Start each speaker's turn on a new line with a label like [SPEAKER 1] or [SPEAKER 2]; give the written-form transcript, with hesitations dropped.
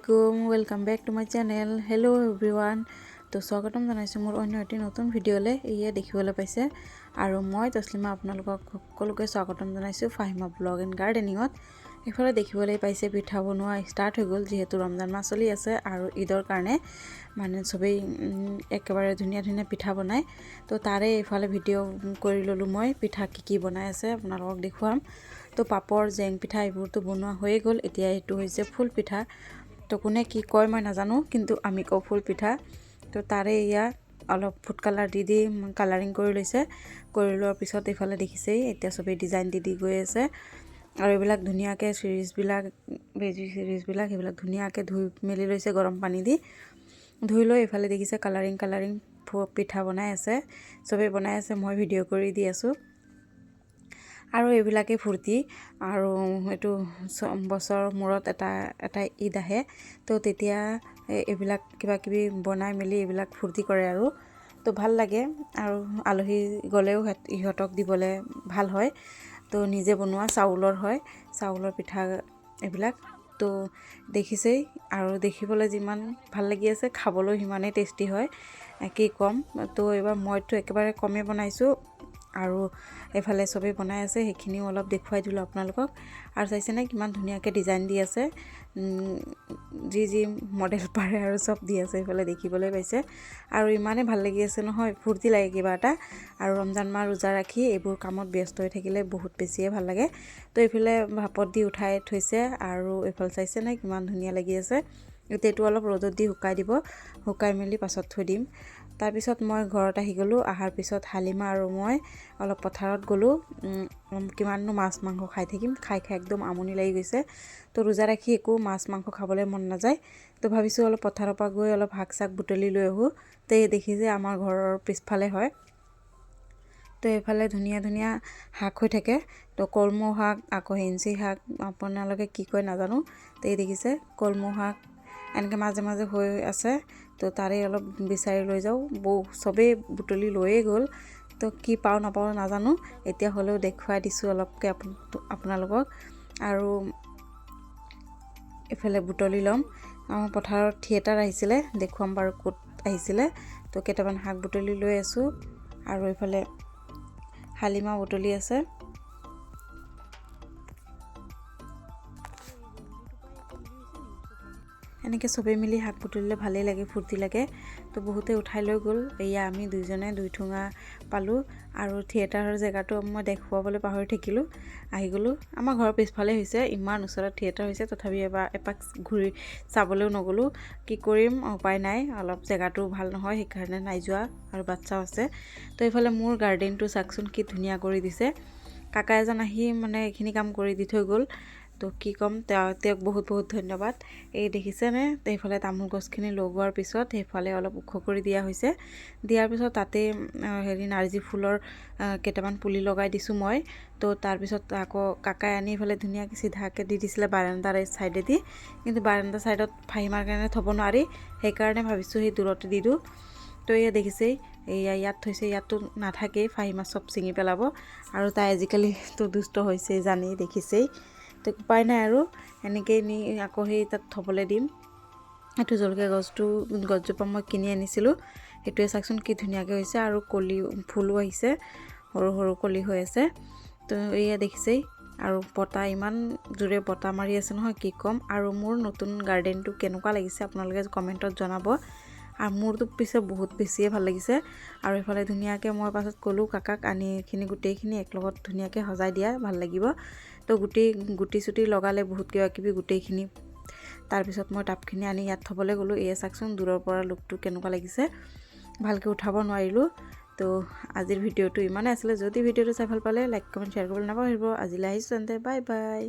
[SPEAKER 1] আলাইকুম welcome back to my channel hello' everyone তো স্বাগতম জনাইছোঁ মোৰ অন্য এটি নতুন ভিডিঅ'লৈ এয়া দেখিবলৈ পাইছে আৰু মই তছলিমা আপোনালোকক সকলোকে স্বাগতম জনাইছোঁ ফাহিমা ব্লগ এণ্ড গাৰ্ডেনিঙত এইফালে দেখিবলৈ পাইছে পিঠা বনোৱা ষ্টাৰ্ট হৈ গ'ল যিহেতু ৰমজান মাহ চলি আছে আৰু ঈদৰ কাৰণে মানে সবেই একেবাৰে ধুনীয়া ধুনীয়া পিঠা বনায় তো তাৰে এইফালে ভিডিঅ' কৰি ল'লোঁ মই পিঠা কি বনাই আছে আপোনালোকক দেখুৱাম তো পাপৰ জেং পিঠা এইবোৰতো বনোৱা হৈয়ে গ'ল এতিয়া এইটো হৈছে ফুল পিঠা তো কোনে কি কয় মই নাজানো কিন্তু আমি কওঁ ফুল পিঠা তো তাৰে ইয়া অলপ ফুড কালাৰ দি কালাৰিং কৰি লৈছে কৰি লোৱাৰ পিছত এইফালে দেখিছেই এতিয়া সবেই ডিজাইন দি গৈ আছে আৰু এইবিলাক ধুনীয়াকৈ চিৰিজবিলাক বেজি চিৰিজবিলাক সেইবিলাক ধুনীয়াকৈ ধুই মেলি লৈছে গৰম পানী দি ধুই লৈ এইফালে দেখিছে কালাৰিং পিঠা বনাই আছে সবেই বনাই আছে মই ভিডিঅ' কৰি দি আছোঁ আৰু এইবিলাকে ফূৰ্তি আৰু এইটো বছৰৰ মূৰত এটা ঈদ আহে তো তেতিয়া এইবিলাক কিবা কিবি বনাই মেলি এইবিলাক ফূৰ্তি কৰে আৰু তো ভাল লাগে আৰু আলহী গ'লেও ইহঁতক দিবলৈ ভাল হয় তো নিজে বনোৱা চাউলৰ পিঠা এইবিলাক তো দেখিছেই আৰু দেখিবলৈ যিমান ভাল লাগি আছে খাবলৈ সিমানেই টেষ্টি হয় কি ক'ম তো এইবাৰ মইতো একেবাৰে কমেই বনাইছোঁ আৰু এফালে সবেই বনাই আছে সেইখিনিও অলপ দেখুৱাই দিলোঁ আপোনালোকক আৰু চাইছেনে কিমান ধুনীয়াকৈ ডিজাইন দি আছে যি মডেল পাৰে আৰু সব দি আছে এইফালে দেখিবলৈ পাইছে আৰু ইমানেই ভাল লাগি আছে নহয় ফূৰ্তি লাগে কিবা এটা আৰু ৰমজান মাহ ৰোজা ৰাখি এইবোৰ কামত ব্যস্ত হৈ থাকিলে বহুত বেছিয়ে ভাল লাগে তো এইফালে ভাপত দি উঠাই থৈছে আৰু এইফালে চাইছেনে কিমান ধুনীয়া লাগি আছে এতিয়া এইটো অলপ ৰ'দত দি শুকাই মেলি পাছত থৈ দিম তাৰপিছত মই ঘৰত আহি গ'লোঁ অহাৰ পিছত হালিমা আৰু মই অলপ পথাৰত গ'লোঁ কিমাননো মাছ মাংস খাই থাকিম খাই একদম আমনি লাগি গৈছে তো ৰোজা ৰাখি একো মাছ মাংস খাবলৈ মন নাযায় তো ভাবিছোঁ অলপ পথাৰৰ পৰা গৈ অলপ শাক চাক বুটলি লৈ আহোঁ তো এই দেখি যে আমাৰ ঘৰৰ পিছফালে হয় তো এইফালে ধুনীয়া ধুনীয়া শাক হৈ থাকে তো কলমৌ শাক আকৌ হেঞ্চি শাক আপোনালোকে কি কয় নাজানো তো এই দেখিছে কলমৌ শাক এনেকৈ মাজে মাজে হৈ আছে তো তাৰে অলপ বিচাৰি লৈ যাওঁ সবেই বুটলি লৈয়ে গ'ল তো কি পাওঁ নাপাওঁ নাজানো এতিয়া হ'লেও দেখুৱাই দিছোঁ অলপকৈ আপোনালোকক আৰু এইফালে বুটলি ল'ম আমাৰ পথাৰত থিয়েটাৰ আহিছিলে দেখুৱাম বাৰু ক'ত আহিছিলে তো কেইটামান শাক বুটলি লৈ আছোঁ আৰু এইফালে হালিমা বুটলি আছে এনেকৈ সবেই মিলি শাক বুটলিলে ভালেই লাগে ফূৰ্তি লাগে তো বহুতে উঠাই লৈ গ'ল এয়া আমি দুইজনে দুই ঠুঙা পালোঁ আৰু থিয়েটাৰৰ জেগাটো মই দেখুৱাবলৈ পাহৰি থাকিলোঁ আহি গ'লোঁ আমাৰ ঘৰৰ পিছফালে হৈছে ইমান ওচৰত থিয়েটাৰ হৈছে তথাপি এপাক ঘূৰি চাবলৈও নগ'লোঁ কি কৰিম উপায় নাই অলপ জেগাটো ভাল নহয় সেইকাৰণে নাই যোৱা আৰু বাচ্চাও আছে তো এইফালে মোৰ গাৰ্ডেনটো চাওকচোন কি ধুনীয়া কৰি দিছে কাকা এজন আহি মানে এইখিনি কাম কৰি দি থৈ গ'ল তো কি ক'ম তেওঁক বহুত ধন্যবাদ এই দেখিছেনে এইফালে তামোল গছখিনি লগোৱাৰ পিছত সেইফালে অলপ ওখ কৰি দিয়া হৈছে দিয়াৰ পিছত তাতে নাৰ্জী ফুলৰ কেইটামান পুলি লগাই দিছোঁ মই তো তাৰপিছত আকৌ কাকাই আনি এইফালে ধুনীয়াকৈ চিধাকৈ দি দিছিলে বাৰাণ্ডাৰ ছাইডেদি কিন্তু বাৰাণ্ডাৰ ছাইডত ফাহিমাৰ কাৰণে থ'ব নোৱাৰি সেইকাৰণে ভাবিছোঁ সেই দূৰতে দি দিওঁ তো এয়া দেখিছেই ইয়াত থৈছে ইয়াততো নাথাকেই ফাহিমা চব ছিঙি পেলাব আৰু তাই আজিকালিতো দুষ্ট হৈছে জানেই দেখিছেই তো উপায় নাই আৰু এনেকৈয়ে নি আকৌ সেই তাত থ'বলৈ দিম এইটো জলকীয়া গছজোপা মই কিনি আনিছিলোঁ সেইটোৱে চাওকচোন কি ধুনীয়াকৈ হৈছে আৰু কলি ফুলো আহিছে সৰু কলি হৈ আছে তো এয়া দেখিছেই আৰু বতাহ ইমান জোৰে বতাহ মাৰি আছে নহয় কি ক'ম আৰু মোৰ নতুন গাৰ্ডেনটো কেনেকুৱা লাগিছে আপোনালোকে কমেণ্টত জনাব আৰু মোৰতো পিছে বহুত বেছিয়ে ভাল লাগিছে আৰু এইফালে ধুনীয়াকৈ মই পাছত ক'লোঁ কাকাক আনি এইখিনি গোটেইখিনি একলগত ধুনীয়াকৈ সজাই দিয়া ভাল লাগিব তো গুটি চুটি লগালে বহুত কিবা কিবি গোটেইখিনি তাৰপিছত মই টাবখিনি আনি ইয়াত থ'বলৈ গ'লোঁ এয়া চাওকচোন দূৰৰ পৰা লুকটো কেনেকুৱা লাগিছে ভালকৈ উঠাব নোৱাৰিলোঁ তো আজিৰ ভিডিঅ'টো ইমানেই আছিলে যদি ভিডিঅ'টো চাই ভাল পালে লাইক কমেণ্ট শ্বেয়াৰ কৰিবলৈ নাপাহৰিব আজিলৈ আহিছোঁ তেন্তে বাই বাই